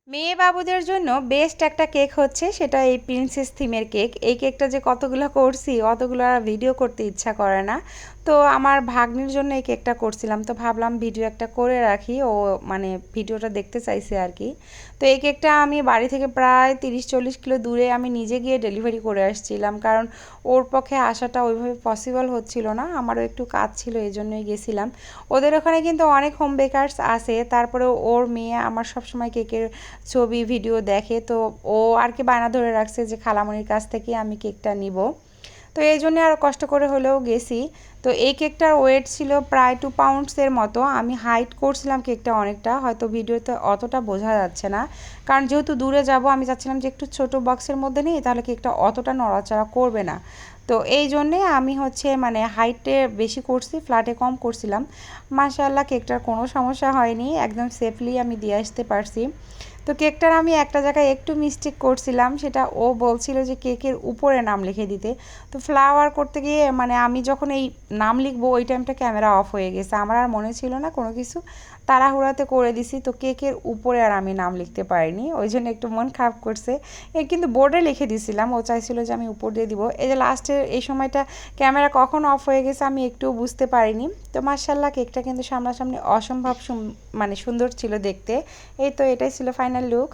মেয়ে বাবুদের জন্য বেস্ট একটা কেক হচ্ছে সেটা এই প্রিন্সেস থিমের কেক। এই কেকটা যে কতগুলো করছি অতগুলো আর ভিডিও করতে ইচ্ছা করে না। তো আমার ভাগ্নির জন্য এই কেকটা করছিলাম, তো ভাবলাম ভিডিও একটা করে রাখি, ও মানে ভিডিওটা দেখতে চাইছে আর কি। তো এই কেকটা আমি বাড়ি থেকে প্রায় 30-40 কিলো দূরে আমি নিজে গিয়ে ডেলিভারি করে আসছিলাম, কারণ ওর পক্ষে আসাটা ওইভাবে পসিবল হচ্ছিল না, আমারও একটু কাজ ছিল এই জন্যই গেছিলাম। ওদের ওখানে কিন্তু অনেক হোম বেকারস আছে, তারপরে ওর মেয়ে আমার সবসময় কেকের ছবি ভিডিও দেখে, তো ও আর কি বায়না ধরে রাখছে যে খালামণির কাছ থেকে আমি কেকটা নিব। তো এই জন্যে আরও কষ্ট করে হলেও গেছি। তো এই কেকটার ওয়েট ছিল প্রায় 2 পাউন্ডসের মতো। আমি হাইট করছিলাম কেকটা অনেকটা, হয়তো ভিডিওতে অতটা বোঝা যাচ্ছে না, কারণ যেহেতু দূরে যাব আমি চাচ্ছিলাম যে একটু ছোট বক্সের মধ্যে নিই, তাহলে কেকটা অতটা নড়াচড়া করবে না। তো এই জন্যে আমি হচ্ছে মানে হাইটে বেশি করছি, ফ্ল্যাটে কম করছিলাম। মাশাআল্লাহ কেকটার কোনো সমস্যা হয়নি, একদম সেফলি আমি দিয়ে আসতে পারছি। তো কেকটার আমি একটা জায়গায় একটু মিস্টেক করছিলাম, সেটা ও বলছিল যে কেকের উপরে নাম লিখে দিতে। তো ফ্লাওয়ার করতে গিয়ে মানে আমি যখন এই নাম লিখবো ওই টাইমটা ক্যামেরা অফ হয়ে গেছে, আমার আর মনে ছিল না কোনো কিছু, তাড়াহুড়াতে করে দিছি। তো কেকের উপরে আর আমি নাম লিখতে পারিনি, ওই জন্য একটু মন খারাপ করছে। কিন্তু বোর্ডে লিখে দিছিলাম, ও চাইছিল যে আমি উপর দিয়ে দিব। এই যে লাস্টের এই সময়টা ক্যামেরা কখন অফ হয়ে গেছে আমি একটুও বুঝতে পারিনি। তো মাশাআল্লাহ কেকটা কিন্তু সামনাসামনি অসম্ভব মানে সুন্দর ছিল দেখতে। এই তো এটাই ছিল ফাইনাল লুক।